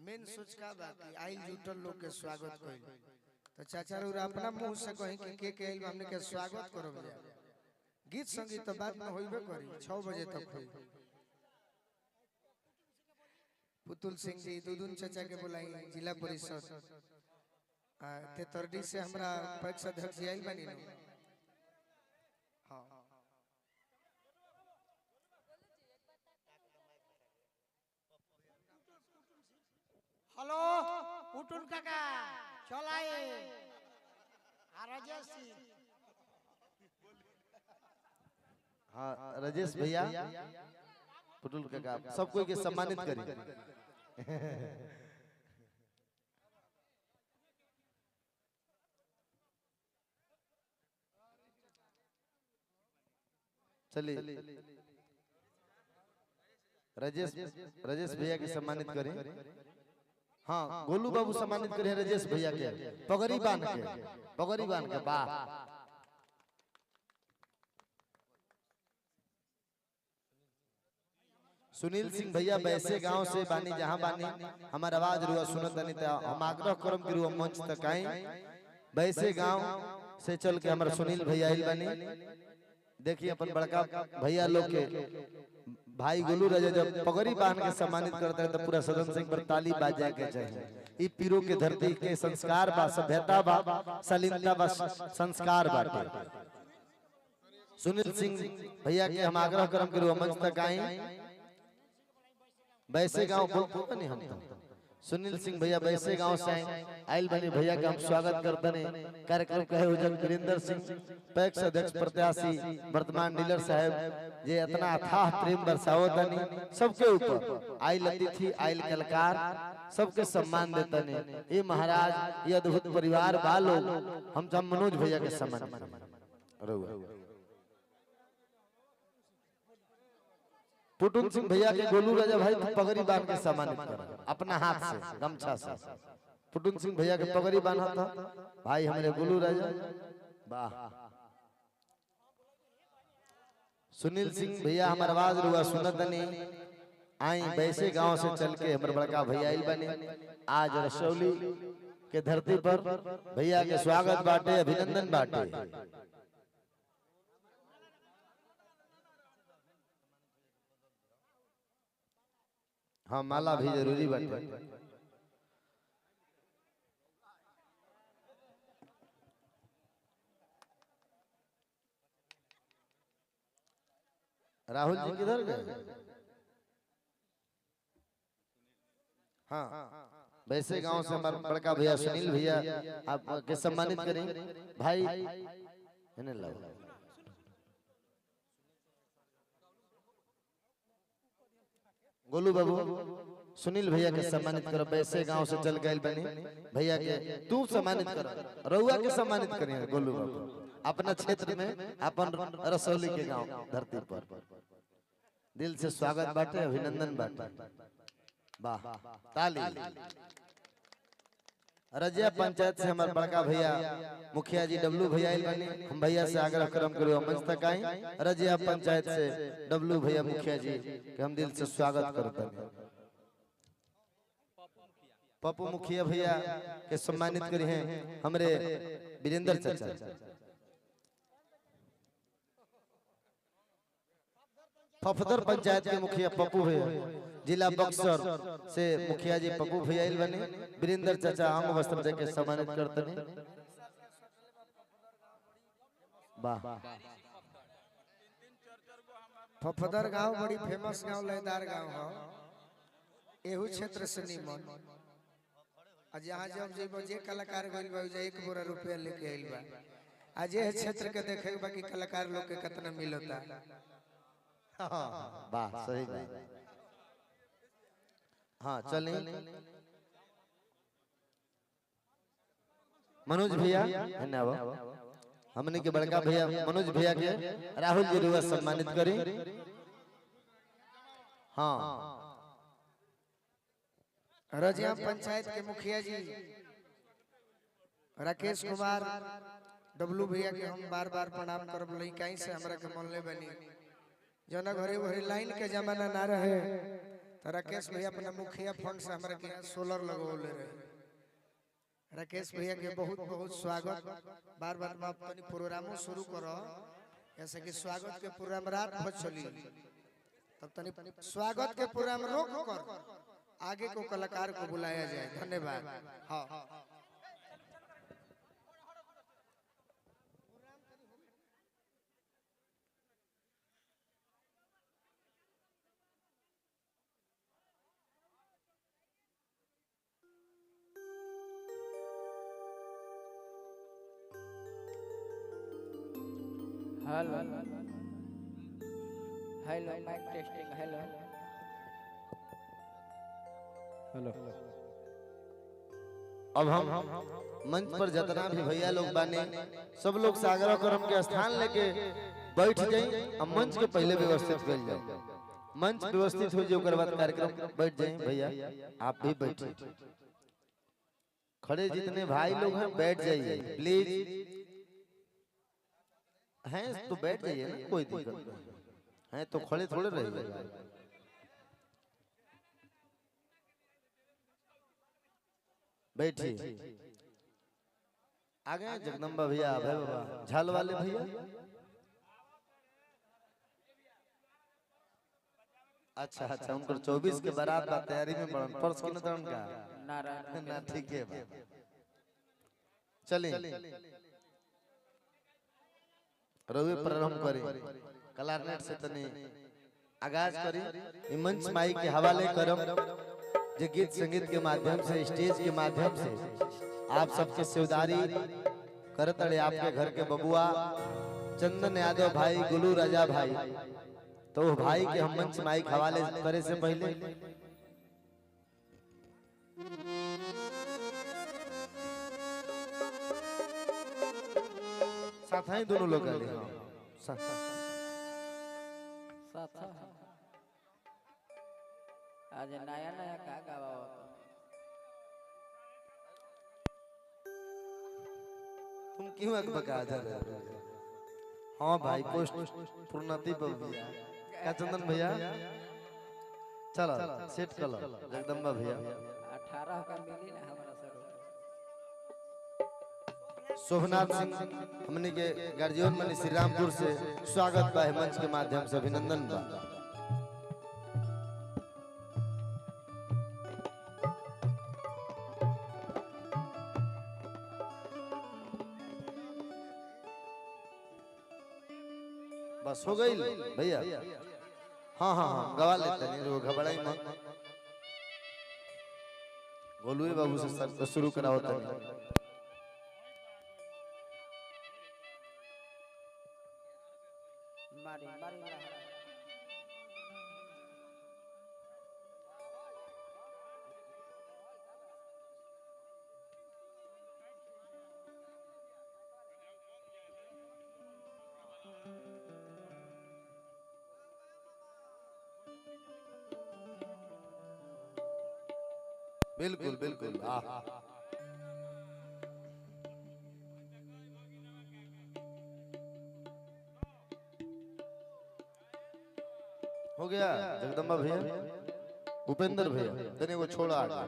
Main सोच का बात है आइल जुटल लोग के स्वागत कइल तो चाचा रे अपना मुंह से कहीं के आइल हमने के स्वागत करब जा गीत संगीत तो बाद में होइबे करी 6 बजे तक होई। पुतुल सिंह जी दुदुन चाचा के बुलाई जिला परिषद तेतरडी से हमरा पैक्ष अध्यक्ष जी आइल बनी नो। हां हेलो उठुन काका चलाए राजेश जी। हाँ राजेश भैया पुतुल काका सब कोई के सम्मानित करी। चलिए राजेश भैया के सम्मानित करें। हाँ गोलू बाबू सम्मानित करें राजेश भैया के पगड़ी बांध के वाह। सुनील सिंह भैया वैसे गांव से बानी जहां बानी हमार आवाज रुआ सुनत नहीं था हम आग्रह करम कि रुआ मंच तक आई वैसे गांव से चल के हमारे सुनील भैया आइल बानी। देखिए अपन बड़का भैया लोग के भाई गोलू राजा जब पगड़ी बांध के सम्मानित करते हैं तो पूरा सदन सिंह पर ताली बाजा के चाहिए। ई पीरो के धरती के संस्कार बा सभ्यता बा शालीनता बा संस्कार बाटे। सुनील सिंह भैया के हम आग्रह करम कि रुआ मंच तक आई वैसे गांव बोलते नहीं हम तो सुनील सिंह भैया वैसे गांव से आइल बनी भैया का हम स्वागत करते हैं। कार्यक्रम कहे उजन वीरेंद्र सिंह पैक्स अध्यक्ष प्रत्याशी वर्तमान डीलर साहब जे इतना अथाह प्रेम बरसावतनी सबके ऊपर आइल अतिथि आइल कलाकार सबके सम्मान देतनी। ये महाराज ये अद्भुत परिवार वालों हम मनोज भैया के सम्मान पुटुन सिंह भैया के गोलू राजा भाई पगड़ी बांध के सम्मानित कर अपना हाथ से गमछा से पुटुन सिंह भैया के पगड़ी बांधा था भाई हमारे गोलू राजा वाह। सुनील सिंह भैया हमार आवाज रुआ सुनत नहीं आई वैसे गांव से चल के हमारे बड़का भैया आइल बने आज रसौली के धरती पर भैया के स्वागत बाटे अभिनंदन बाटे। हाँ माला भी जरूरी बाटे। राहुल जी किधर गए? हाँ वैसे गांव से हमारा बड़का भैया सुनील भैया आप के सम्मानित करें भाई इन्हें लाओ। गोलू बाबू सुनील भैया के सम्मानित करो वैसे गांव से चल गए बने भैया के तू सम्मानित कर रउआ के सम्मानित करिए गोलू बाबू अपना क्षेत्र में अपन रसौली के गांव धरती पर दिल से स्वागत बाटे अभिनंदन बाटे वाह ताली। रजिया पंचायत से हमारे बड़का भैया मुखिया जी डब्लू भैया आइल बनी हम भैया से आग्रह करम करो मंच तक आई रजिया पंचायत से डब्लू भैया मुखिया जी के हम दिल से स्वागत करते हैं। पप्पू मुखिया भैया के सम्मानित करी हैं हमारे वीरेंद्र चाचा। फफदर पंचायत के मुखिया पप्पू भैया जिला बक्सर से मुखिया जी पप्पू भैया बने वीरेंद्र चाचा अंग वस्त्र देके सम्मानित करते हैं वाह। फफदर गांव बड़ी फेमस गांव लयदार गांव है एहू क्षेत्र से निमन आज यहाँ जब जेबो जे कलाकार गइल बा जे 1 बोरा रुपया लेके आइल बा आज ये क्षेत्र के देखे बाकी कलाकार लोग के कितना मिलता। वाह सही बात। हाँ चलें मनोज भैया हमने के बड़का भैया मनोज भैया के राहुल जी रुआ सम्मानित करें। हाँ रजिया पंचायत के मुखिया जी राकेश कुमार डब्लू भैया के हम बार बार प्रणाम करब लई कहीं से हमरा के मन ले बनी जना घरे घरे लाइन के जमाना ना रहे तो राकेश भैया अपना मुखिया फंड से हमारे के सोलर लगवले रहे। राकेश भैया के बहुत बहुत स्वागत। बार बार आप तनी प्रोग्रामो शुरू करो, ऐसे कि स्वागत के प्रोग्राम रात भर चली, तब तनी स्वागत के प्रोग्राम रोक कर आगे को कलाकार को बुलाया जाए। धन्यवाद। हाँ hello hello mic testing hello hello. अब हम मंच पर जितना भी भैया लोग बाने सब लोग से आग्रह करम के स्थान लेके बैठ जाए। अब मंच के पहले व्यवस्थित कर जाए, मंच व्यवस्थित हो जाए ओकर बाद कार्यक्रम बैठ जाए। भैया आप भी बैठिए, खड़े जितने भाई लोग हैं बैठ जाइए प्लीज। हैं तो बैठ जाइए ना, कोई दिक्कत नहीं है, तो खड़े थोड़े रहिए। बैठिए। आगे जगदम्बा भैया, अभय बाबा, झाल वाले भैया। अच्छा अच्छा, उनकर 24 के बारात बा तैयारी में बड़न पर्स किन तरन का ना ठीक है बा। चलिए रवि प्रारंभ करी, कलारनेट से तनी आगाज करी। मंच माई के हवाले करम जे गीत संगीत के माध्यम से, स्टेज के माध्यम से आप सबके सेवदारी करत रहे। आपके घर के बबुआ चंदन यादव भाई, गुलू राजा भाई, तो वो भाई के हम मंच माई के हवाले करे से पहले साथ ही दोनों लोग साथ आज नया नया का गावा तुम क्यों अक बका जा रहे हो? हाँ भाई पोस्ट पूर्णति पर भैया क्या चंदन भैया, चलो सेट कर लो जगदम्बा भैया। 18 का मिली ना हमारा सर। शोभनाथ सिंह हमने के गार्जियन मनी श्री रामपुर से स्वागत बा, मंच के माध्यम से अभिनंदन बा। बस हो गई भैया। हाँ हाँ हाँ गवा लेते नहीं, वो घबराई मत। गोलुए बाबू से सर शुरू करा होता नहीं। मारी मारी बिल्कुल बिल्कुल। हो गया जगदम्बा भैया, उपेंद्र भैया तने को छोड़ा आगे।